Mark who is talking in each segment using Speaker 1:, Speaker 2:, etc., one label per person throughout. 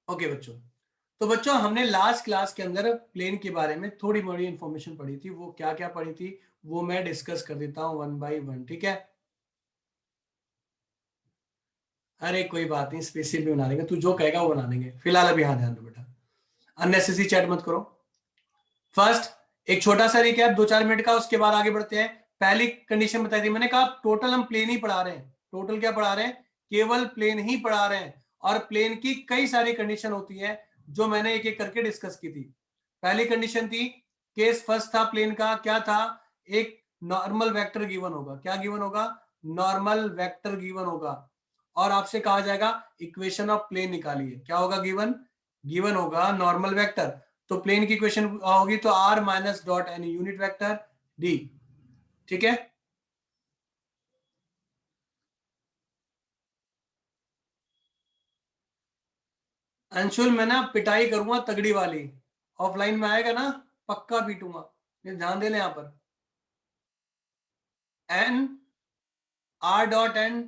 Speaker 1: Okay बच्चों, तो बच्चों हमने लास्ट क्लास के अंदर प्लेन के बारे में थोड़ी मोड़ी इंफॉर्मेशन पढ़ी थी। वो क्या क्या पढ़ी थी वो मैं डिस्कस कर देता हूँ वन बाय वन, ठीक है? अरे कोई बात नहीं, स्पेसियल भी बना देंगे, तू जो कहेगा वो बना देंगे। फिलहाल अभी यहाँ ध्यान दो बेटा, अननेसेसरी चैट मत करो। फर्स्ट एक छोटा सा रिकैप 2-4 मिनट का, उसके बाद आगे बढ़ते हैं। पहली कंडीशन बताई थी मैंने, कहा टोटल हम प्लेन ही पढ़ा रहे हैं। टोटल क्या पढ़ा रहे हैं? केवल प्लेन ही पढ़ा रहे हैं। और प्लेन की कई सारी कंडीशन होती है जो मैंने एक एक करके डिस्कस की थी। पहली कंडीशन थी, केस फर्स्ट था प्लेन का, क्या था? एक नॉर्मल वेक्टर गिवन होगा। क्या गिवन होगा? नॉर्मल वेक्टर गिवन होगा। और आपसे कहा जाएगा इक्वेशन ऑफ प्लेन निकालिए। क्या होगा गिवन? गिवन होगा नॉर्मल वेक्टर। तो प्लेन की इक्वेशन होगी तो r minus dot N unit vector d, ठीक है? अंशुल मैं ना पिटाई करूंगा तगड़ी वाली, ऑफलाइन में आएगा ना पक्का पीटूंगा, ये ध्यान देना यहां पर। n r dot n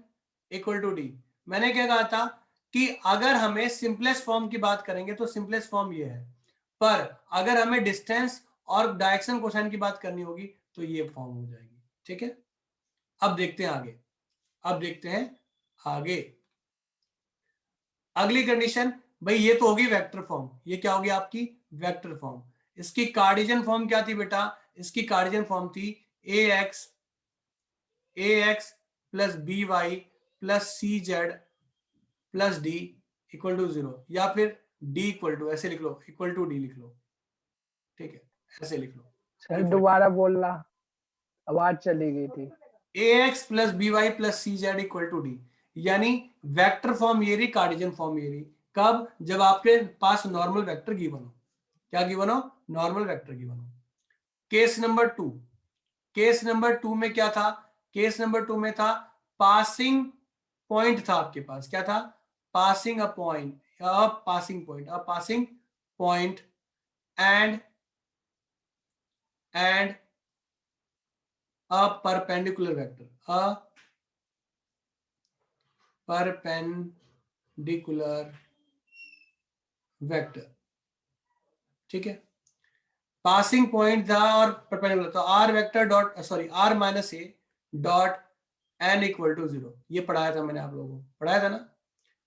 Speaker 1: equal to d. मैंने क्या कहा था कि अगर हमें सिंपलेस्ट फॉर्म की बात करेंगे तो सिंपलेस्ट फॉर्म ये है, पर अगर हमें डिस्टेंस और डायरेक्शन कोसाइन की बात करनी होगी तो ये फॉर्म हो जाएगी, ठीक है? अब देखते हैं आगे, अब देखते हैं आगे। अगली कंडीशन, भाई ये तो होगी वेक्टर फॉर्म, ये क्या होगी आपकी? Vector form. इसकी कार्टेशियन फॉर्म क्या थी बेटा? इसकी कार्टेशियन फॉर्म थी ax plus b y plus c z plus d equal to 0, या फिर डी इक्वल टू, ऐसे लिख लो, इक्वल टू डी लिख लो, ठीक है? ऐसे लिख लो,
Speaker 2: सर
Speaker 1: कोई फर्क
Speaker 2: दोबारा बोलना, आवाज चली गई थी।
Speaker 1: नहीं। ax plus b y plus c z equal to d, यानी वेक्टर फॉर्म ये रही, कार्टेशियन फॉर्म ये रही। कब? जब आपके पास नॉर्मल वेक्टर गिवन हो। क्या गिवन हो? नॉर्मल वेक्टर गिवन हो। केस नंबर 2, केस नंबर 2 में क्या था? केस नंबर 2 में था पासिंग पॉइंट था आपके पास। क्या था? Passing a point, a passing point, a passing point and a perpendicular vector, a perpendicular vector, ठीक है? पासिंग पॉइंट था और परपेंडिकुलर, तो r vector dot, sorry r minus a dot n equal to 0, ये पढ़ाया था मैंने आप लोगों को, पढ़ाया था ना?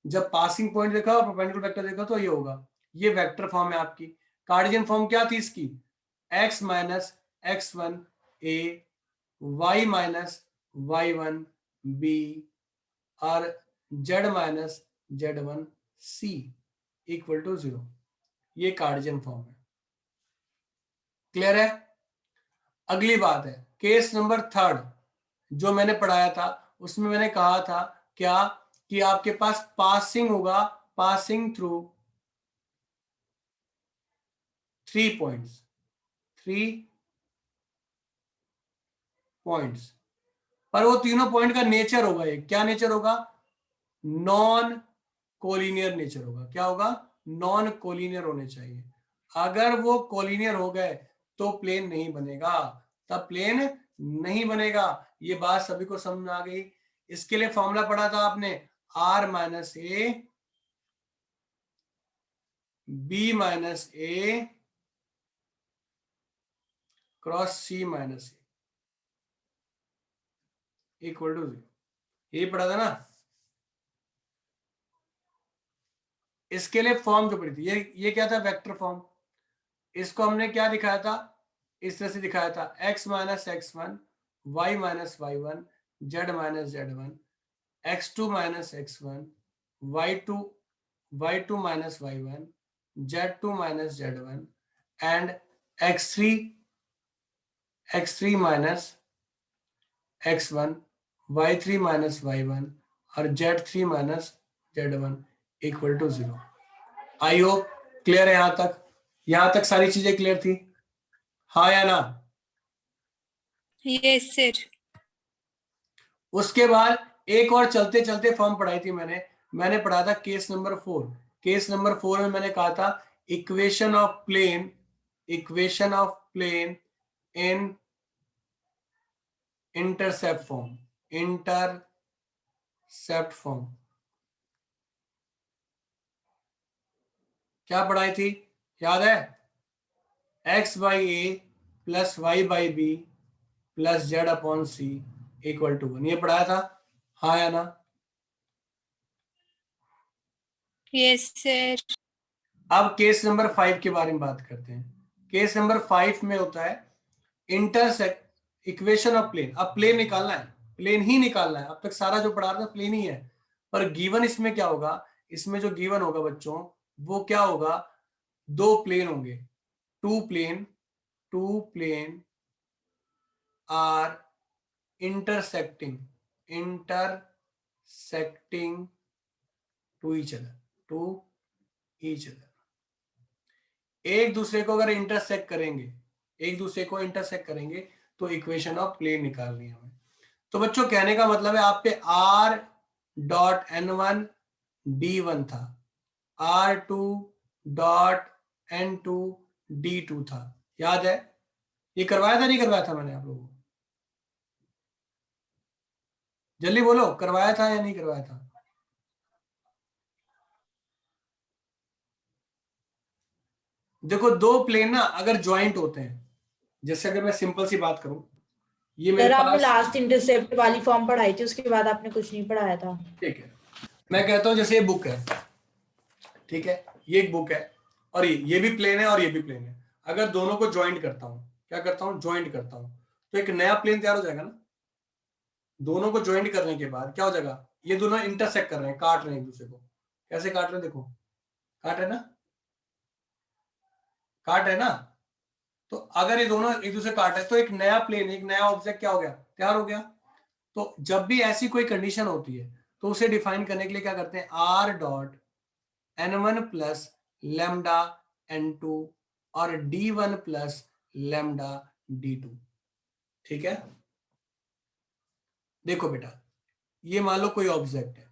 Speaker 1: जब पासिंग पॉइंट देखा और परपेंडिकुलर वेक्टर देखा तो ये होगा। ये वेक्टर फॉर्म है आपकी। कार्टेशियन फॉर्म क्या थी इसकी? x minus x one a, y minus y one b, और z minus z one c equal to 0। ये कार्टेशियन फॉर्म है। क्लियर है? अगली बात है केस नंबर 3 जो मैंने पढ़ाया था, उसमें मैंने कहा था क्या? कि आपके पास पासिंग होगा, पासिंग थ्रू 3 पॉइंट्स, 3 पॉइंट्स, पर वो तीनों पॉइंट का नेचर होगा, एक क्या नेचर होगा? नॉन कोलिनियर नेचर होगा। क्या होगा? नॉन कोलिनियर होने चाहिए। अगर वो कोलिनियर हो गए तो प्लेन नहीं बनेगा, तब प्लेन नहीं बनेगा। ये बात सभी को समझ में आ गई? इसके लिए फॉर्मूला पढ़ा था आपने, r minus a b minus a cross c minus a equal to 0, यही पढ़ा था ना? इसके लिए फॉर्म जो पड़ी थी, ये क्या था? Vector form. इसको हमने क्या दिखाया था? इस तरह से दिखाया था, x minus x one, y minus y one, z minus z one, x2 minus x one, y2 minus y one, z2 minus z one, and x3 minus x one, y3 minus y one, और z3 minus z one equal to 0। I hope clear है यहां तक? यहां तक सारी चीजें clear थी, हाँ या ना?
Speaker 3: Yes sir.
Speaker 1: उसके बाद एक और चलते चलते फॉर्म पढ़ाई थी मैंने पढ़ा था केस नंबर 4। केस नंबर 4 में मैंने कहा था equation of plane, equation of plane in intercept form, intercept form. क्या पढ़ाई थी, याद है? X by a plus y by b plus z upon c equal to 1, ये पढ़ाया था, हाँ या ना?
Speaker 3: Yes sir.
Speaker 1: अब केस नंबर 5 के बारे में बात करते हैं। केस नंबर 5 में होता है इंटरसेक्ट इक्वेशन ऑफ प्लेन। अब प्लेन निकालना है, प्लेन ही निकालना है। अब तक सारा जो पढ़ा रहा था प्लेन ही है, पर गिवन इसमें क्या होगा, इसमें जो गिवन होगा बच्चों वो क्या होगा, दो प्लेन होंगे, two plane are intersecting to each other, एक दूसरे को अगर इंटरसेक्ट करेंगे तो इक्वेशन ऑफ प्लेन निकालनी है हमें। तो बच्चों कहने का मतलब है आप पे r डॉट n1 d1 था, r2 डॉट n2 d2 था, याद है? ये करवाया था नहीं करवाया था मैंने आप लोगों को? जल्दी बोलो, करवाया था या नहीं करवाया था? देखो दो प्लेन ना अगर ज्वाइंट होते हैं, जैसे अगर मैं सिंपल सी बात करूं, ये मेरे
Speaker 4: सर आपने
Speaker 1: पास,
Speaker 4: लास्ट इंटरसेप्ट वाली फॉर्म पढ़ाई थी, उसके बाद आपने कुछ नहीं पढ़ाया था।
Speaker 1: ठीक है, मैं कहता हूं जैसे ये बुक है, ठीक है, ये एक बुक है और ये भी प्लेन है और ये भी प्लेन है। अगर दोनों को ज्वाइंट करता हूं, क्या करता हूं, ज्वाइंट करता हूं, तो एक नया प्लेन तैयार हो जाएगा ना। दोनों को ज्वाइंट करने के बाद क्या हो जाएगा, ये दोनों इंटरसेक्ट कर रहे हैं, काट रहे हैं एक दूसरे को। कैसे काट रहे हैं, देखो काट रहे ना, काट रहे ना। तो अगर ये दोनों एक दूसरे काट रहे हैं तो एक नया प्लेन, एक नया ऑब्जेक्ट क्या हो गया, तैयार हो गया। तो जब भी ऐसी कोई कंडीशन होती है तो उसे डिफाइन करने के लिए क्या करते हैं, R dot n1 plus lambda n2 और d1 प्लस लेमडा d2, ठीक है। देखो बेटा, ये मान लो कोई ऑब्जेक्ट है,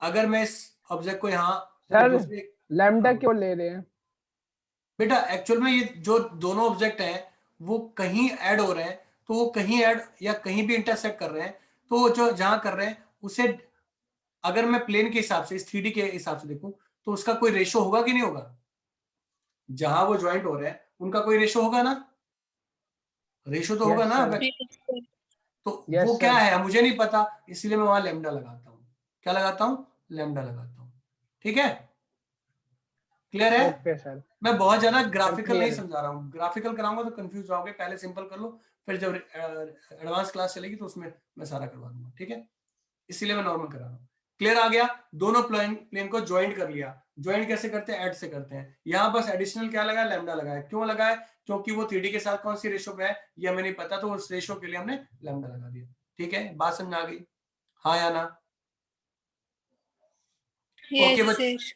Speaker 1: अगर मैं इस ऑब्जेक्ट को यहाँ
Speaker 2: सर
Speaker 1: दूसरे,
Speaker 2: लैम्डा
Speaker 1: हाँ।
Speaker 2: क्यों ले रहे हैं?
Speaker 1: बेटा एक्चुअल में ये जो दोनों ऑब्जेक्ट हैं वो कहीं ऐड हो रहे हैं, तो वो कहीं ऐड या कहीं भी इंटरसेक्ट कर रहे हैं, तो वो जो जहां कर रहे हैं उसे, अगर मैं प्लेन के हिसाब से, इस 3D के हिसाब से देखूं तो उसका कोई रेशो होगा कि नहीं होगा, जहां वो ज्वाइंट हो रहे हैं उनका कोई रेशो होगा ना, रेशो तो होगा
Speaker 2: यस
Speaker 1: ना।
Speaker 2: सर,
Speaker 1: तो
Speaker 2: यस
Speaker 1: वो क्या
Speaker 2: सर।
Speaker 1: है मुझे नहीं पता, इसलिए मैं वहां लेमडा लगाता हूँ। क्या लगाता हूँ, लेमडा लगाता हूँ, ठीक है, क्लियर है?
Speaker 2: Okay sir.
Speaker 1: मैं बहुत ज्यादा ग्राफिकल नहीं
Speaker 2: क्लियर।
Speaker 1: समझा रहा हूँ, ग्राफिकल कराऊंगा तो कंफ्यूज रहोगे, पहले सिंपल कर लो, फिर जब एडवांस क्लास चलेगी तो उसमें मैं सारा करवा दूंगा, ठीक है, इसीलिए मैं नॉर्मल करा रहा हूँ। क्लियर आ गया, दोनों प्लेन को ज्वाइंट कर लिया। ज्वाइंट कैसे करते हैं, ऐड से करते हैं। यहाँ बस एडिशनल क्या लगाया, लैम्डा लगाया। क्यों लगाया, क्योंकि वो 3D के साथ कौन सी रेशो पे है ये हमें नहीं पता, तो उस रेशो के लिए हमने लैम्डा लगा दिया, ठीक है। बात समझ आ गई, हाँ या ना? ओके
Speaker 3: यस
Speaker 1: बच्चे,
Speaker 3: सर।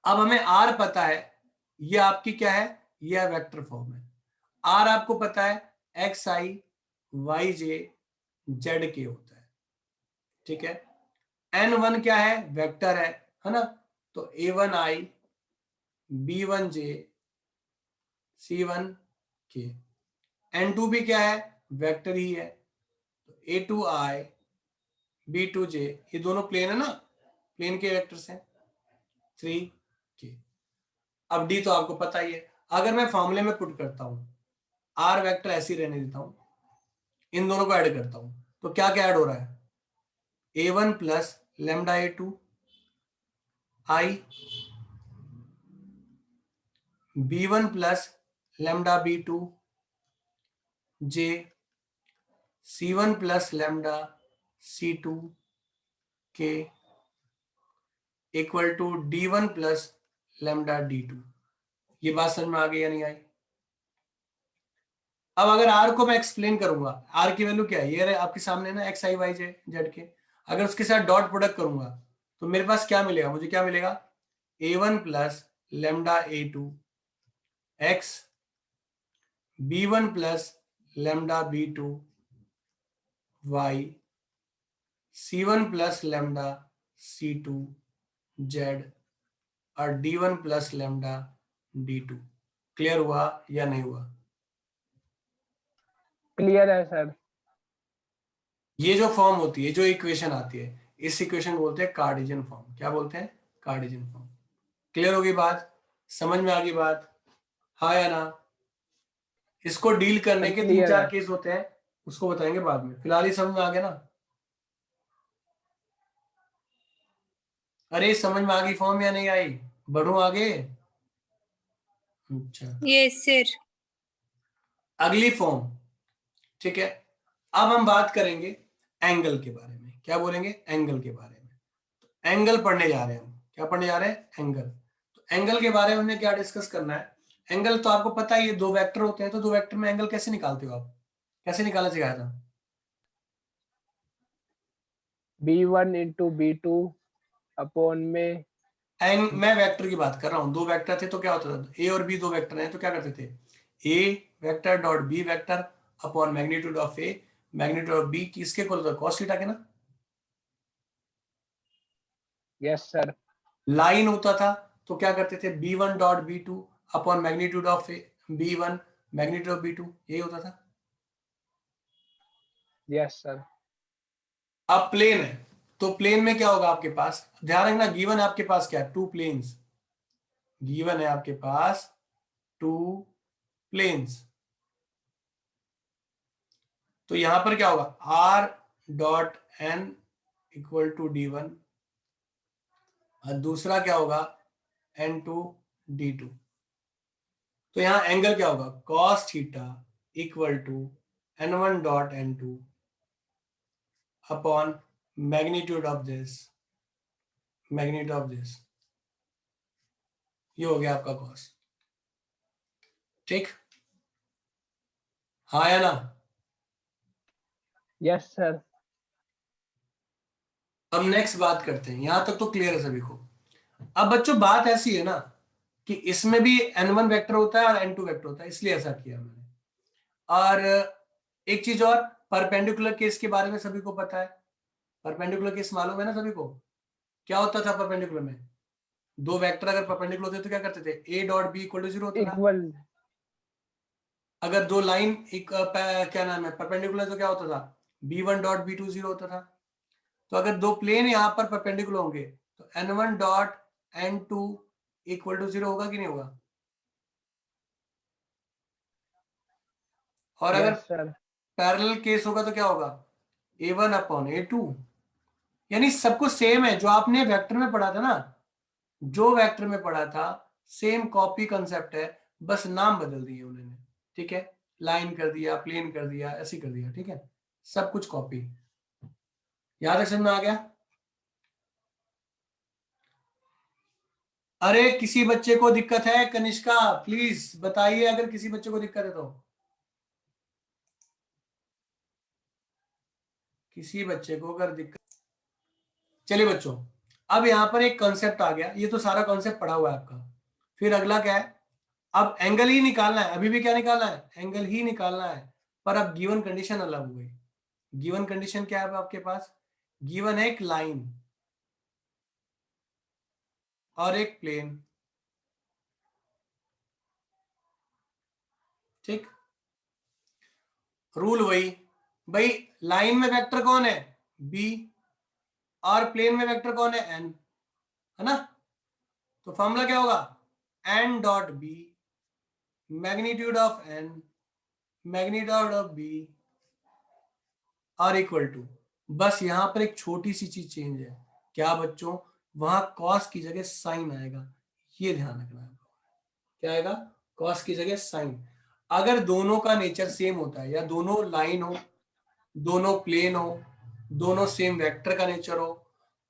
Speaker 1: अब हमें आर पता है, ये आपकी क्या है, ये वेक्टर फॉर्म है। आर आपको पता है x i y j z के होता है, ठीक है। n1 क्या है, वेक्टर है ना, तो a1i b1j c1 k। n2 भी क्या है, वेक्टर ही है, तो a2i b2j, ये दोनों प्लेन है ना, प्लेन के वेक्टर्स हैं, 3k। अब d तो आपको पता ही है। अगर मैं फॉर्मूले में पुट करता हूं, r वेक्टर ऐसे ही रहने देता हूं, इन दोनों को ऐड करता हूं, तो क्या क्या ऐड हो रहा है, a1 plus lambda a2 i b1 plus lambda b2 j c1 plus lambda c2 k equal to d1 plus lambda d2। ये बात समझ में आ गई या नहीं आई? अब अगर r को मैं एक्सप्लेन करूंगा, r की वैल्यू क्या है, ये आपके सामने ना x i y j z के, अगर उसके साथ डॉट प्रोडक्ट करूंगा तो मेरे पास क्या मिलेगा, मुझे क्या मिलेगा, a1 plus lambda a2 x b1 plus lambda b2 y c1 plus lambda c2 z और d1 plus lambda d2। Clear हुआ या नहीं हुआ?
Speaker 2: क्लियर है सर।
Speaker 1: ये जो फॉर्म होती है, जो इक्वेशन आती है, इस इक्वेशन को बोलते हैं कार्टेशियन फॉर्म। क्या बोलते हैं, कार्टेशियन फॉर्म। क्लियर होगी बात? समझ में आ गई बात? हाँ या ना? इसको डील करने के 3-4
Speaker 2: क्लियर है।
Speaker 1: केस होते हैं, उसको बताएंगे बाद में, फिलहाल ही समझ में आ गया ना? अरे समझ में आ गई फॉर्म या नहीं आई? बढ़ूं आगे? अच्छा,
Speaker 3: Yes, sir.
Speaker 1: अगली फॉर्म, ठीक है। अब हम बात करेंगे एंगल के बारे में। क्या बोलेंगे? एंगल के बारे में। तो एंगल पढ़ने जा रहे हैं हम। क्या पढ़ने जा रहे हैं? एंगल। तो एंगल के बारे में हमने क्या डिस्कस करना है? एंगल तो आपको पता ही है, दो वेक्टर होते हैं, तो दो वेक्टर में एंगल कैसे निकालते हो आप? कैसे निकालना सिखाया था?
Speaker 2: B1 इंटू B2 अपॉन में
Speaker 1: एंड मैं वेक्टर की बात कर रहा हूं, दो वेक्टर थे तो क्या होता था? ए और बी दो वेक्टर हैं तो क्या करते थे? A vector dot b vector upon magnitude of a magnitude of b, किसके इक्वल होता है? कॉस थीटा के ना?
Speaker 2: Yes sir.
Speaker 1: लाइन होता था तो क्या करते थे? b1 dot b2 upon magnitude of b1 magnitude of b2, यही होता था।
Speaker 2: Yes sir.
Speaker 1: अब प्लेन है तो प्लेन में क्या होगा आपके पास? ध्यान रखना, गिवन है आपके पास क्या? Two planes. गिवन है आपके पास टू प्लेन्स, तो यहां पर क्या होगा? r dot n equal to d1 और दूसरा क्या होगा? n two d2। तो यहां एंगल क्या होगा? cos theta equal to n1 dot n2 upon magnitude of this ये हो गया आपका cos। ठीक, हाँ या ना?
Speaker 2: Yes sir.
Speaker 1: अब नेक्स्ट बात करते हैं, यहां तक तो क्लियर है सभी को। अब बच्चों बात ऐसी है ना कि इसमें भी n1 वेक्टर होता है और n2 वेक्टर होता है, इसलिए ऐसा किया मैंने। और एक चीज और, परपेंडिकुलर केस के बारे में सभी को पता है। परपेंडिकुलर केस मालूम है ना सभी को? क्या होता था परपेंडिकुलर में? दो वेक्टर अगर परपेंडिकुलर होते तो क्या करते थे? a dot b equal to 0 होता था।
Speaker 2: इक्वल।
Speaker 1: अगर दो लाइन एक क्या नाम है परपेंडिकुलर तो क्या होता था? b1 डॉट b2 0 होता था। तो अगर दो प्लेन यहां पर परपेंडिकुलर होंगे तो n1 dot n2 equal to 0 होगा कि नहीं होगा? और अगर
Speaker 2: यस सर।
Speaker 1: पैरेलल केस होगा तो क्या होगा? a1 upon a2। यानी सब कुछ सेम है, जो आपने वेक्टर में पढ़ा था ना, जो वेक्टर में पढ़ा था सेम कॉपी कंसेप्ट है, बस नाम बदल दिए उन्होंने। ठीक है, लाइन कर दिया, प्लेन कर दिया, ऐसे कर दिया। ठीक है, सब कुछ कॉपी। यहां तक समझ में आ गया? अरे किसी बच्चे को दिक्कत है? कनिष्का प्लीज बताइए अगर किसी बच्चे को दिक्कत है तो। किसी बच्चे को अगर दिक्कत, चलिए बच्चों, अब यहां पर एक कॉन्सेप्ट आ गया, ये तो सारा कॉन्सेप्ट पढ़ा हुआ है आपका। फिर अगला क्या है? अब एंगल ही निकालना है, अभी भी क्या निकालना है? एंगल ही निकालना है। पर अब गिवन कंडीशन अलग हो गई। गिवन कंडीशन क्या है आपके पास? गिवन है एक लाइन और एक प्लेन। ठीक, रूल वही भाई, लाइन में वेक्टर कौन है? बी, और प्लेन में वेक्टर कौन है? एन, है ना? तो फॉर्मूला क्या होगा? N dot b magnitude of n magnitude of b are equal to, बस यहां पर एक छोटी सी चीज चेंज है। क्या बच्चों? वहां कॉस की जगह साइन आएगा, ये ध्यान रखना है। क्या आएगा? कॉस की जगह साइन। अगर दोनों का नेचर सेम होता है, या दोनों लाइन हो, दोनों प्लेन हो, दोनों सेम वेक्टर का नेचर हो,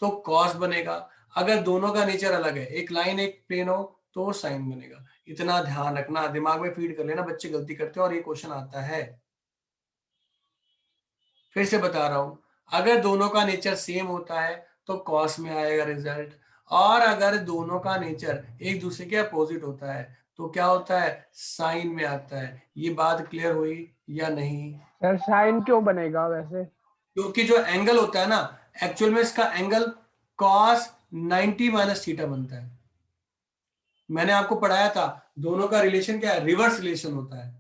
Speaker 1: तो कॉस बनेगा। अगर दोनों का नेचर अलग है, एक लाइन एक प्लेन हो, तो वो साइन बनेगा। इतना ध्यान रखना, दिमाग में फीड कर लेना, बच्चे गलती करते हैं और ये क्वेश्चन आता है। फिर से बता रहा हूं, अगर दोनों का नेचर सेम होता है तो कॉस में आएगा रिजल्ट, और अगर दोनों का नेचर एक दूसरे के अपोजिट होता है तो क्या होता है? साइन में आता है। ये बात क्लियर हुई या नहीं?
Speaker 2: सर साइन क्यों बनेगा वैसे?
Speaker 1: क्योंकि जो एंगल होता है ना, एक्चुअल में इसका एंगल कॉस 90 माइनस थीटा बनता है। मैंने आपको पढ़ाया था, दोनों का रिलेशन क्या है? रिवर्स रिलेशन होता है।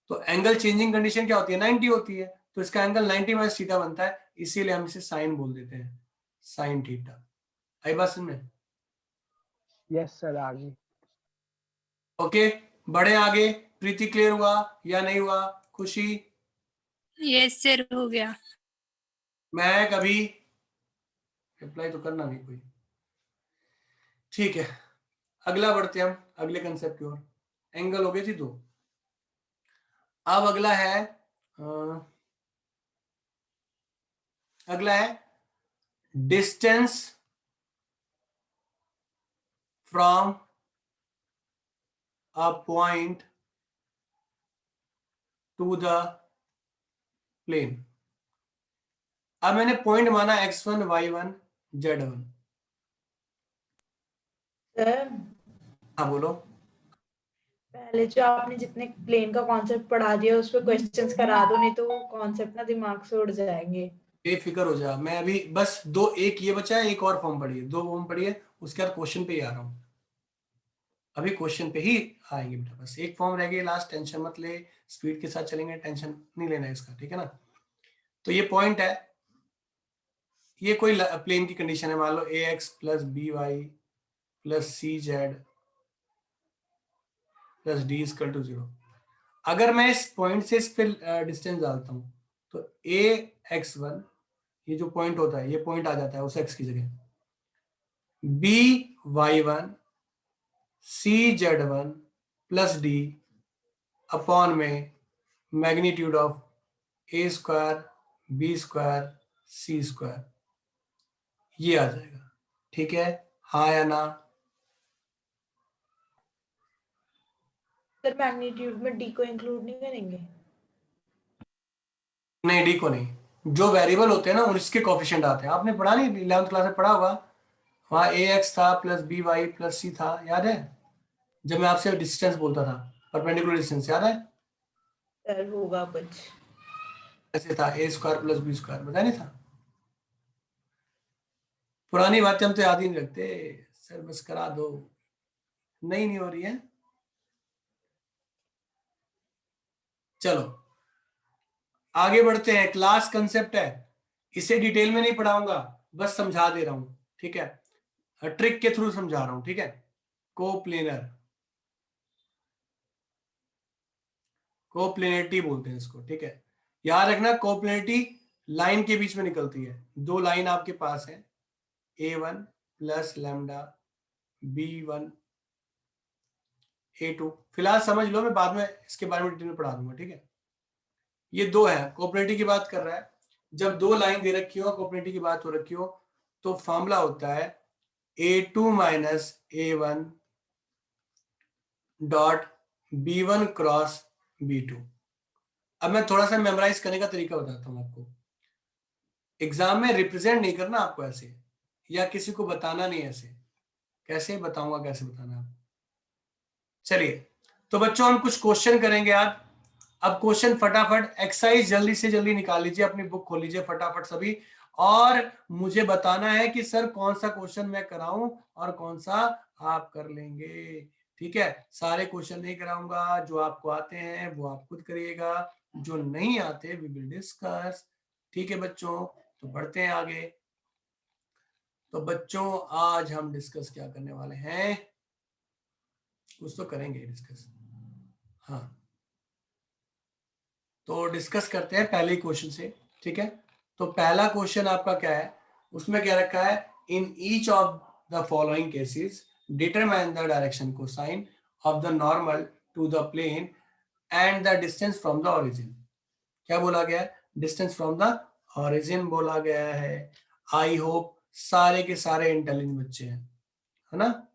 Speaker 1: तो एंगल चेंजिंग कंडीशन क्या होती है? 90 होती है, तो इसका एंगल 90 माइनस थीटा बनता है, इसीलिए हम इसे साइन बोल देते हैं, साइन थीटा। आई बात समझ में?
Speaker 2: यस सर आ गई।
Speaker 1: ओके, बढ़े आगे। प्रीति क्लियर हुआ या नहीं हुआ? खुशी?
Speaker 3: यस सर हो गया।
Speaker 1: मैं कभी रिप्लाई तो करना नहीं कोई। ठीक है, अगला बढ़ते हैं हम अगले कंसेप्ट की ओर। एंगल हो गई थी दो। अब अगला है distance from a point to the plane. अब मैंने पॉइंट माना x1 y1 z1।
Speaker 4: सर
Speaker 1: हाँ बोलो।
Speaker 4: पहले जो आपने जितने प्लेन का कॉन्सेप्ट पढ़ा दिया उस पर क्वेश्चंस करा दो, नहीं तो वो कॉन्सेप्ट ना दिमाग से उड़ जाएंगे।
Speaker 1: बेफिक्र हो जा, मैं अभी बस दो, एक ये बचा है, एक और फॉर्म पढ़िए, दो फॉर्म पढ़िए, उसके बाद क्वेश्चन पे ही आ रहा हूँ। अभी क्वेश्चन पे ही आएंगे बेटा, बस एक फॉर्म रह गई लास्ट, टेंशन मत ले, स्पीड के साथ चलेंगे, टेंशन नहीं लेना है इसका, ठीक है ना। तो ये पॉइंट है, ये कोई प्लेन की कंडीशन है, मान लो ax plus b y plus c z plus d equal to 0। अगर मैं इस पॉइंट से इस पे डिस्टेंस डालता हूं तो ax1, ये जो पॉइंट होता है, ये पॉइंट आ जाता है उस x की जगह, by1 cz1 plus d upon में magnitude of a square b square c square, ये आ जाएगा। ठीक है, हाँ या ना?
Speaker 4: सर मैग्नीट्यूड में डी को इंक्लूड नहीं करेंगे?
Speaker 1: नहीं, डी को नहीं, जो वेरिएबल होते हैं ना उसके कोफिशिएंट आते हैं। आपने पढ़ा नहीं, 11th क्लास में पढ़ा होगा, वहां ए एक्स था प्लस बी वाई प्लस सी था, याद है? जब मैं आपसे डिस्टेंस बोलता था, परपेंडिकुलर डिस्टेंस, याद है?
Speaker 4: सर होगा कुछ।
Speaker 1: ऐसे था ए स्क्वायर प्लस बी स्क्वायर, बताया नहीं था? पुरानी बातें हम तो याद ही नहीं रखते सर, बस करा दो। नहीं हो रही है, चलो आगे बढ़ते हैं। क्लास कंसेप्ट है, इसे डिटेल में नहीं पढ़ाऊंगा, बस समझा दे रहा हूं, ठीक है? ट्रिक के थ्रू समझा रहा हूं, ठीक है? कोप्लेनर, कोप्लेनरिटी बोलते हैं इसको, ठीक है? याद रखना, कोप्लेनरिटी लाइन के बीच में निकलती है। दो लाइन आपके पास है, a1 plus lambda b1 a2। फिलहाल समझ लो, मैं बाद में इसके बारे में डिटेल में पढ़ा दूंगा, ठीक है? ये दो है, कोप्लेनरिटी की बात कर रहा है। जब दो लाइन दे रखी हो, कोप्लेनरिटी की बात हो रखी हो, तो फॉर्मूला होता है a2 minus a1 dot b1 cross b2। अब मैं थोड़ा सा मेमोराइज करने का तरीका बताता हूं आपको। एग्जाम में रिप्रेजेंट नहीं करना आपको ऐसे, या किसी को बताना नहीं ऐसे। कैसे बताऊंगा, कैसे बताना आप? चलिए, तो बच्चों हम कुछ क्वेश्चन करेंगे आज। अब क्वेश्चन फटाफट एक्सरसाइज जल्दी से जल्दी निकाल लीजिए, अपनी बुक खोल लीजिए फटाफट सभी, और मुझे बताना है कि सर कौन सा क्वेश्चन मैं कराऊं और कौन सा आप कर लेंगे। ठीक है, सारे क्वेश्चन नहीं कराऊंगा, जो आपको आते हैं वो आप खुद करिएगा, जो नहीं आते वी विल डिस्कस। ठीक है बच्चों, तो बढ़ते हैं आगे। तो बच्चों आज हम डिस्कस क्या करने वाले हैं? कुछ तो करेंगे डिस्कस, हाँ। तो डिस्कस करते हैं पहले क्वेश्चन से, ठीक है? तो पहला क्वेश्चन आपका क्या है, उसमें क्या रखा है, in each of the following cases determine the direction cosine of the normal to the plane and the distance from the origin. क्या बोला गया है? डिस्टेंस फ्रॉम द ओरिजिन बोला गया है। आई होप सारे के सारे इंटेलिजेंट बच्चे हैं, है ना?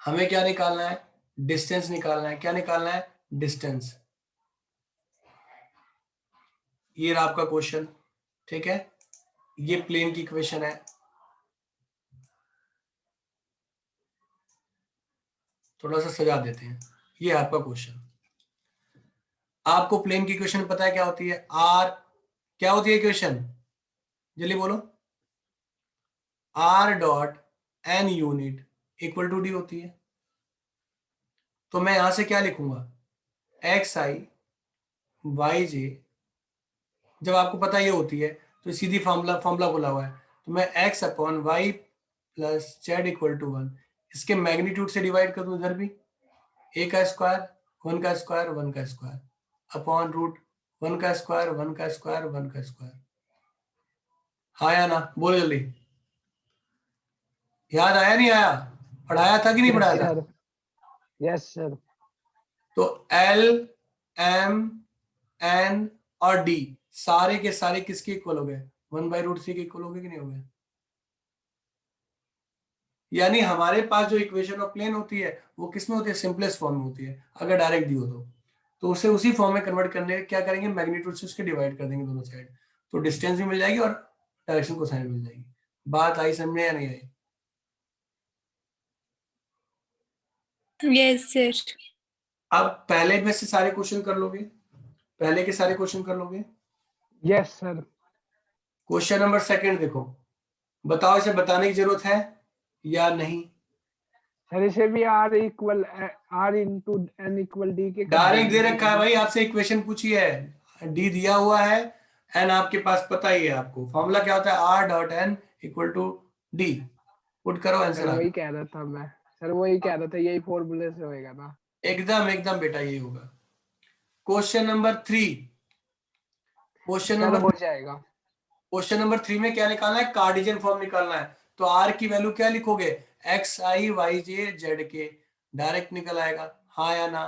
Speaker 1: हमें क्या निकालना है? डिस्टेंस निकालना है। क्या निकालना है? डिस्टेंस। ये रहा आपका क्वेश्चन, ठीक है? ये प्लेन की इक्वेशन है। थोड़ा सा सजा देते हैं, ये आपका क्वेश्चन। आपको प्लेन की इक्वेशन पता है क्या होती है? आर, क्या होती है इक्वेशन? जल्दी बोलो। R dot N unit equal to d होती है। तो मैं यहां से क्या लिखूंगा? एक्स आई वाई जे, जब आपको पता ये होती है तो सीधी फॉर्मूला बोला हुआ है, तो मैं x upon y plus z equal to 1, इसके मैग्नीट्यूड से डिवाइड कर दूं इधर भी, a का स्क्वायर 1 का स्क्वायर 1 का स्क्वायर अपॉन रूट 1 का स्क्वायर 1 का स्क्वायर 1 का स्क्वायर। हाँ या ना, बोलो जल्दी। याद आया नहीं आया? पढ़ाया था कि नहीं पढ़ाया था?
Speaker 2: Sir, yes sir.
Speaker 1: तो L M N और D सारे के सारे किसके इक्वल हो गए? 1/√3 के इक्वल हो गए कि नहीं हो गए? यानी हमारे पास जो इक्वेशन ऑफ प्लेन होती है वो किसमें होती है? सिंपलेस्ट फॉर्म में होती है। अगर डायरेक्ट दी हो तो उसे उसी फॉर्म में कन्वर्ट करने के क्या करेंगे? मैग्नीट्यूड से उसके डिवाइड कर देंगे दोनों साइड, तो डिस्टेंस भी मिल जाएगी और डायरेक्शन कोसाइन मिल जाएगी। बात आई समझ में या नहीं आई?
Speaker 3: Yes sir.
Speaker 1: अब पहले में से सारे क्वेश्चन कर लोगे? पहले के सारे क्वेश्चन कर लोगे?
Speaker 2: Yes sir.
Speaker 1: Question number second देखो, बताओ इसे बताने की जरूरत है या नहीं?
Speaker 2: सर इसे भी r equal r into n equal d के कर
Speaker 1: डायरेक्ट दे
Speaker 2: देंगे।
Speaker 1: रखा है भाई, आपसे इक्वेशन पूछी है, डी दिया हुआ है, एन आपके पास पता ही है। आपको फॉर्मूला क्या होता है? R dot n equal to d. Put करो
Speaker 2: सर
Speaker 1: आंसर आ
Speaker 2: वही कह रहा था मैं, सर वही कह रहा था, यही फॉर्मूले से होएगा ना।
Speaker 1: एकदम एकदम बेटा यही होगा। Question number 3, question
Speaker 2: sir
Speaker 1: number
Speaker 2: हो जाएगा।
Speaker 1: क्वेश्चन नंबर 3 में क्या निकालना है? कार्टेशियन फॉर्म निकालना है। तो आर की वैल्यू क्या लिखोगे? X i y j z के, डायरेक्ट निकल आएगा। हाँ या ना?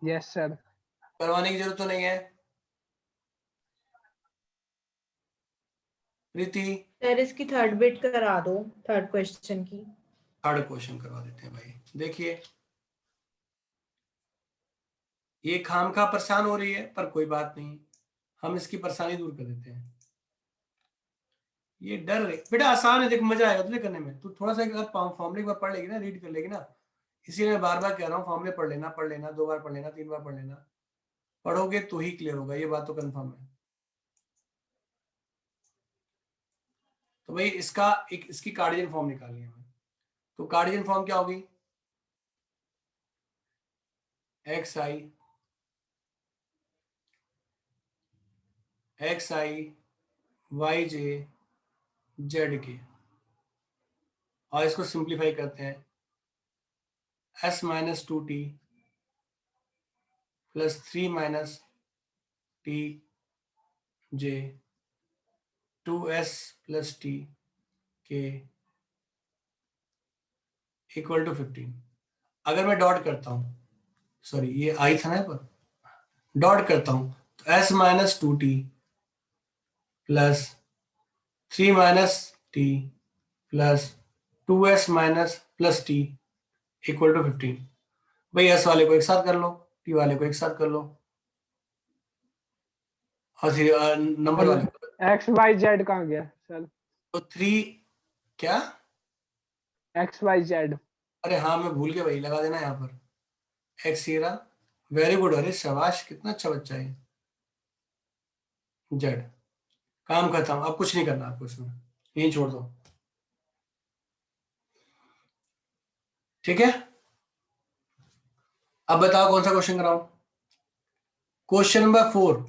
Speaker 2: Yes sir.
Speaker 1: करवाने की जरूरत तो नहीं है प्रीति?
Speaker 4: सर इसकी थर्ड बिट करा दो, थर्ड क्वेश्चन की।
Speaker 1: थर्ड क्वेश्चन करवा देते हैं भाई। देखिए ये खामखा परेशान हो रही है पर कोई बात नहीं, हम इसकी परेशानी दूर कर देते हैं। ये डर रही बेटा, आसान है, देख मजा आएगा तुझे करने में। तू थोड़ा सा अगर फॉर्मूले एक बार पढ़ लेगी ना, रीड कर लेगी ना, इसीलिए मैं बार बार कह रहा हूँ फॉर्मूले पढ़ लेना 2 बार पढ़ लेना, 3 बार पढ़ लेना। पढ़ोगे तो ही क्लियर होगा, ये बात तो कंफर्म है। तो भाई इसकी कार्डियन फॉर्म निकालनी है हमें। तो कार्डियन फॉर्म क्या होगी? X i y j z k, और इसको सिंप्लीफाई करते हैं, s minus 2t plus 3 minus t j 2s plus t k equal to 15। अगर मैं डॉट करता हूं, सॉरी ये आई था ना पर, डॉट करता हूं तो s minus 2t plus 3 minus T plus 2s minus plus T equal to 15। भाई s वाले को एक साथ कर लो, t वाले को एक साथ कर लो, और नंबर वाले को।
Speaker 2: एक्स वाई जेड कहाँ गया सर?
Speaker 1: तो 3 क्या?
Speaker 2: X Y Z.
Speaker 1: अरे हाँ मैं भूल गया भाई, लगा देना यहाँ पर एक्स ये रहा। वेरी गुड, अरे शाबाश, कितना अच्छा बच्चा है। जेड, काम खत्म, अब कुछ नहीं करना आपको इसमें, यही छोड़ दो। ठीक है, अब बताओ कौन सा क्वेश्चन कराऊं? क्वेश्चन नंबर 4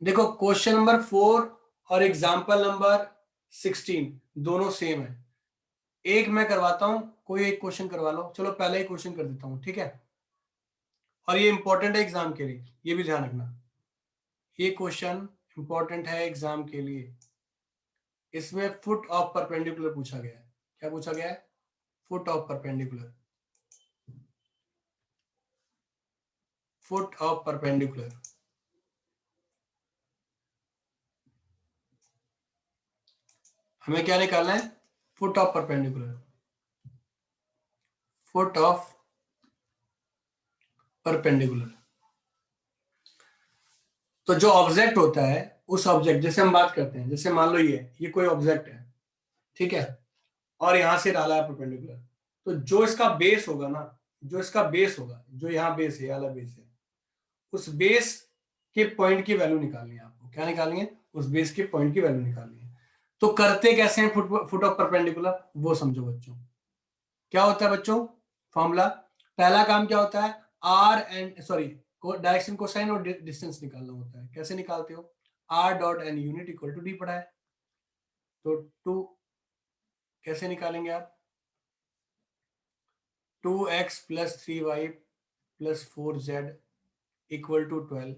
Speaker 1: देखो, क्वेश्चन नंबर 4 और एग्जाम्पल नंबर 16 दोनों सेम है। एक मैं करवाता हूं, कोई एक क्वेश्चन करवा लो। चलो पहले ही क्वेश्चन कर देता हूं, ठीक है? और ये इंपॉर्टेंट है एग्जाम के लिए, ये भी ध्यान रखना, ये क्वेश्चन इंपॉर्टेंट है एग्जाम के लिए। इसमें फुट ऑफ परपेंडिकुलर पूछा गया है। क्या पूछा गया है? Foot of perpendicular, foot of perpendicular. हमें क्या निकालना है? Foot of perpendicular, foot of perpendicular. तो जो ऑब्जेक्ट होता है, उस ऑब्जेक्ट, जैसे हम बात करते हैं, जैसे मान लो ये कोई ऑब्जेक्ट है, ठीक है, और यहां से डाला है परपेंडिकुलर, तो जो इसका बेस होगा ना, जो इसका बेस होगा, जो यहाँ बेस है, वाला बेस है, उस बेस के पॉइंट की वैल्यू निकालनी है आपको। क्या निकालनी है? उस बेस के पॉइंट की वैल्यू निकालनी है। तो करते कैसे हैं फुट ऑफ परपेंडिकुलर, वो समझो बच्चों। क्या होता है बच्चों फॉर्मूला? पहला काम क्या होता है? R and sorry direction cosine और डिस्टेंस निकालना होता है। कैसे निकालते हो? R dot N unit equal to D पढ़ा है, तो 2 कैसे निकालेंगे आप? 2x plus 3y plus 4z equal to 12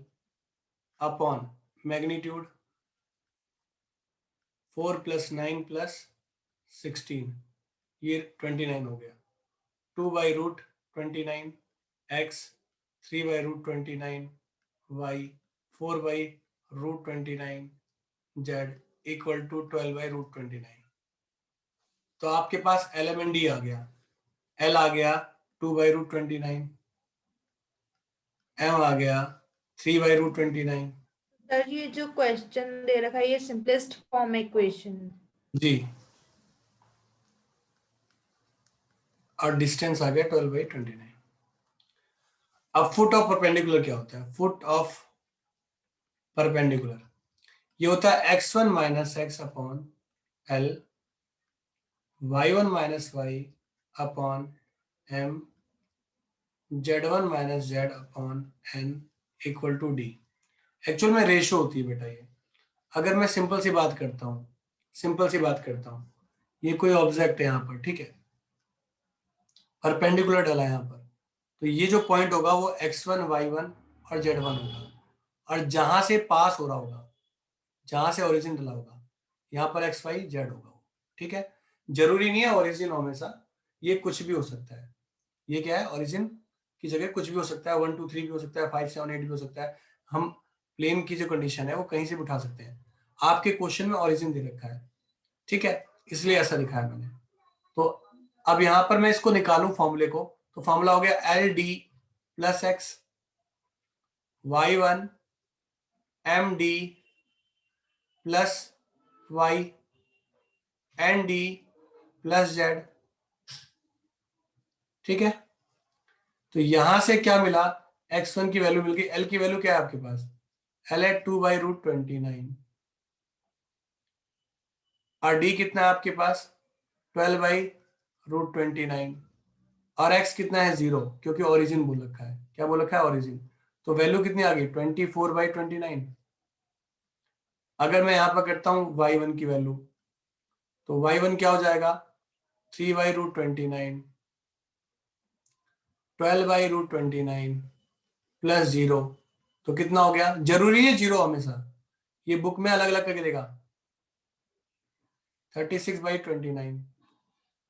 Speaker 1: upon magnitude 4 plus 9 plus 16, ये 29 हो गया। 2 by root 29 x, 3 by root 29 y, 4 by root 29 z equal to 12 by root 29। तो आपके पास एलिमेंट डी आ गया, एल आ गया 2 बाई रूट 29, एम आ गया 3 बाई रूट 29।
Speaker 4: सर ये जो क्वेश्चन दे रखा है ये सिंपलेस्ट फॉर्म इक्वेशन।
Speaker 1: जी, और डिस्टेंस आ गया 12 बाई 29। अब फुट ऑफ परपेंडिकुलर क्या होता है? फुट ऑफ परपेंडिकुलर ये होता है x1 minus X upon L, y1 minus Y upon M, z1 minus Z upon N equal to D. Actual में रेशो होती है बेटा ये। अगर मैं सिंपल सी बात करता हूँ, ये कोई ऑब्जेक्ट है यहाँ पर, ठीक है, परपेंडिकुलर डला है यहाँ पर, तो ये जो पॉइंट होगा वो x1 y1 और z1 होगा, और जहां से पास हो रहा होगा, जहां से ओरिजिन डला होगा, यहाँ पर x y z होगा, ठीक है। जरूरी नहीं है ओरिजिन हमेशा, ये कुछ भी हो सकता है। ये क्या है? ओरिजिन की जगह कुछ भी हो सकता है, 1 2 3 भी हो सकता है, 5 7 8 भी हो सकता है। हम प्लेन की जो कंडीशन है वो कहीं से भी उठा सकते हैं। आपके क्वेश्चन में ओरिजिन दे रखा है, ठीक है, इसलिए ऐसा लिखा है मैंने। तो अब यहां पर मैं इसको निकालूं फॉर्मूले को, तो फॉर्मूला हो गया L D plus X y1 M D plus Y N D plus Z, ठीक है। तो यहां से क्या मिला? x1 की वैल्यू मिल गई। l की वैल्यू क्या है आपके पास? l है 2 बाई रूट 29, और d कितना है आपके पास? 12 बाई रूट 29, और x कितना है? 0, क्योंकि ओरिजिन बोल रखा है। क्या बोल रखा है? ओरिजिन। तो वैल्यू कितनी आ गई? 24 बाई 29। अगर मैं यहां पर करता हूं y1 की वैल्यू, तो y1 क्या हो जाएगा? 3 by root 29, 12 by root 29 plus 0, तो कितना हो गया? जरूरी है 0 हमेशा, ये बुक में अलग अलग करके देगा। 36 बाई 29।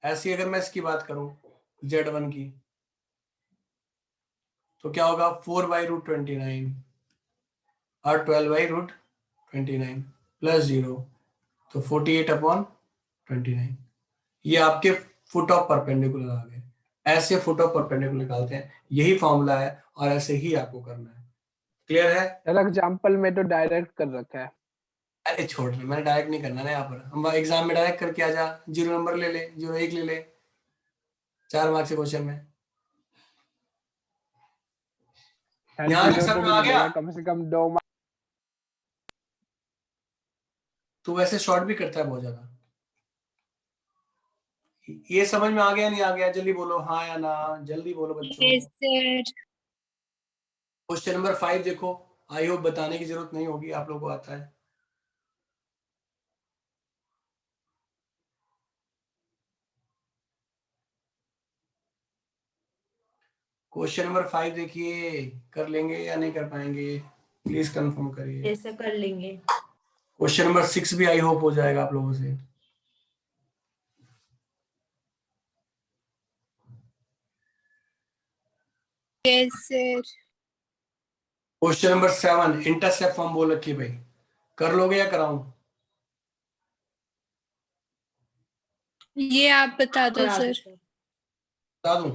Speaker 1: ऐसी अगर मैं इसकी बात करूं z1 की, तो क्या होगा? 4 बाई रूट 29 और 12 बाई रूट 29 प्लस 0, तो 48 अपॉन 29। ये आपके फुट ऑफ परपेंडिकुलर आ गए। ऐसे फुट ऑफ परपेंडिकुलर निकालते हैं, यही फॉर्मूला है, और ऐसे ही आपको करना है। क्लियर है?
Speaker 2: सर एग्जाम्पल में तो डायरेक्ट कर रखा है।
Speaker 1: अरे छोड़ रहे, मैंने डायरेक्ट नहीं करना ना यहाँ पर। हम एग्जाम में डायरेक्ट करके आ जा, 0 नंबर ले ले, 0 1 ले ले, 4 मार्क्स के क्वेश्चन में।
Speaker 2: सर
Speaker 1: यहाँ तक
Speaker 2: 0
Speaker 1: समझ
Speaker 2: तो
Speaker 1: में
Speaker 2: नहीं
Speaker 1: आ गया?
Speaker 2: मिलेगा, कम से कम 2 मार्क्स।
Speaker 1: तो वैसे शॉर्ट भी करता है बहुत ज्यादा। ये समझ में आ गया नहीं आ गया? जल्दी बोलो हाँ या ना, जल्दी बोलो बच्चों।
Speaker 3: Yes sir.
Speaker 1: क्वेश्चन नंबर 5 देखो, आई होप बताने की जरूरत नहीं होगी, आप लोगों को आता है। क्वेश्चन नंबर 5 देखिए, कर लेंगे या नहीं कर पाएंगे? प्लीज कंफर्म करिए।
Speaker 4: ऐसा कर लेंगे।
Speaker 1: क्वेश्चन नंबर 6 भी आई होप हो जाएगा आप लोगों से।
Speaker 3: Yes sir.
Speaker 1: Question number 7 intercept form बोल रखी है भाई, कर लोगे या कराऊं?
Speaker 3: ये आप बता दो
Speaker 4: करा दो
Speaker 3: सर।
Speaker 4: सर।
Speaker 1: बता दूं?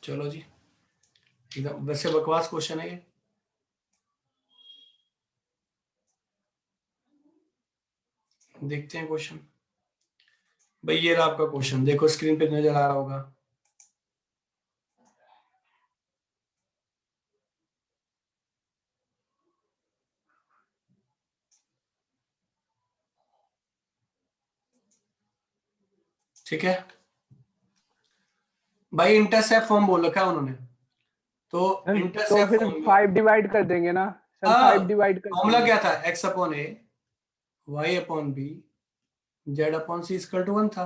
Speaker 1: चलो जी, एकदम वैसे बकवास क्वेश्चन है ये। देखते हैं क्वेश्चन। भाई ये रहा आपका क्वेश्चन, देखो स्क्रीन पे नजर आ रहा होगा। ठीक है भाई, इंटरसेप्ट फॉर्म बोल रखा है उन्होंने, तो
Speaker 2: तो
Speaker 1: इंटरसेप्ट
Speaker 2: फिर
Speaker 1: फॉर्म
Speaker 2: 5 डिवाइड कर देंगे ना सर, 5 डिवाइड कर
Speaker 1: फॉर्मूला
Speaker 2: देंगे।
Speaker 1: क्या था? x upon a, y upon b, z upon c equal to 1 था।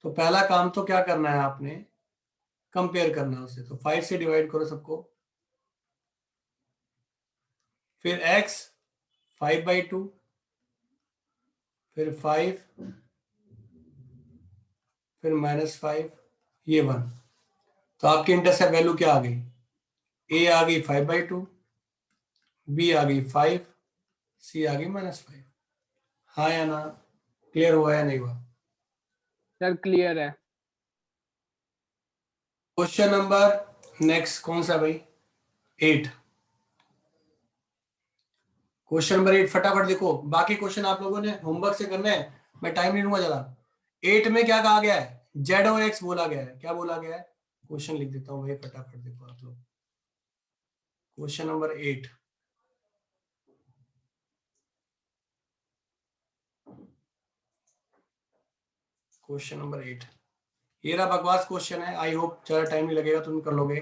Speaker 1: तो पहला काम तो क्या करना है आपने, कंपेयर करना है उससे। तो 5 से डिवाइड करो सबको, फिर x 5/2, फिर 5, फिर -5, ये 1। तो आपकी इंटरसेप्ट वैल्यू क्या आ गई, a आ गई 5/2, b आ गई 5, c आ गई -5। हाँ या ना, क्लियर हुआ या नहीं हुआ?
Speaker 2: सर क्लियर है।
Speaker 1: क्वेश्चन नंबर नेक्स्ट कौन सा भाई, 8। क्वेश्चन नंबर 8 फटाफट देखो, बाकी क्वेश्चन आप लोगों ने होमवर्क से करने हैं, मैं टाइम नहीं लूंगा ज्यादा। 8 में क्या कहा गया है, जेड और एक्स बोला गया है। क्या बोला गया है, क्वेश्चन लिख देता हूँ भाई, फटाफट देखो आप लोग। क्वेश्चन नंबर 8, क्वेश्चन नंबर 8 ये रहा, बकवास क्वेश्चन है, आई होप ज्यादा टाइम नहीं लगेगा, तुम कर लोगे।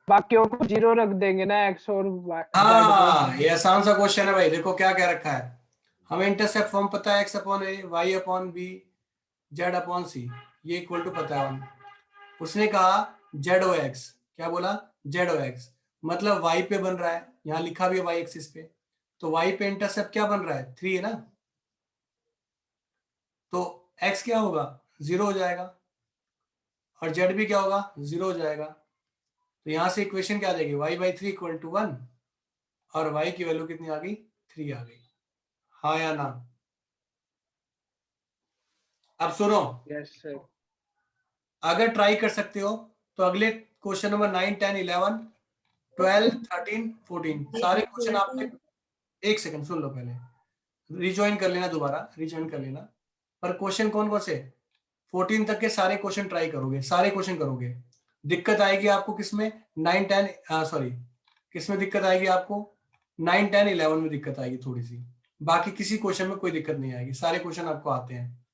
Speaker 2: बाकियों को 0 रख देंगे ना, x और z को।
Speaker 1: हाँ, ये आसान सा क्वेश्चन है भाई। देखो क्या क्या रखा है, हमें इंटरसेप्ट फॉर्म पता है, x/a, y/b, z/c, ये इक्वल टू पता है। उसने कहा ZOX, क्या बोला, ZOX, मतलब y पे बन रहा है, यहाँ लिखा भी है y एक्सिस पे, तो y पे इंटरसेप्ट क्या बन रहा है, 3 है ना, तो x क्या होगा, 0 हो जाएगा, और z भी क्या होगा, 0 हो जाएगा। तो यहां से इक्वेशन क्या आ जाएगी, y/3 इक्वल टू 1, और y की वैल्यू कितनी आ गई, 3 आ गई। हाँ या ना? अब सुनो,
Speaker 2: यस सर।
Speaker 1: अगर ट्राई कर सकते हो तो अगले क्वेश्चन नंबर 9, 10, 11, 12, 13, 14 सारे क्वेश्चन आपने, एक सेकंड सुन लो पहले, रिज्वाइन कर लेना, दोबारा रिज्वाइन कर लेना। पर क्वेश्चन कौन कौन से, 14 तक के सारे क्वेश्चन ट्राई करोगे, सारे क्वेश्चन करोगे। दिक्कत आएगी आपको किसमें, 9, 10, सॉरी, किसमें दिक्कत आएगी आपको, 9, 10, 11 में दिक्कत आएगी थोड़ी सी, बाकी किसी क्वेश्चन में कोई दिक्कत नहीं आएगी, सारे क्वेश्चन आपको आते हैं।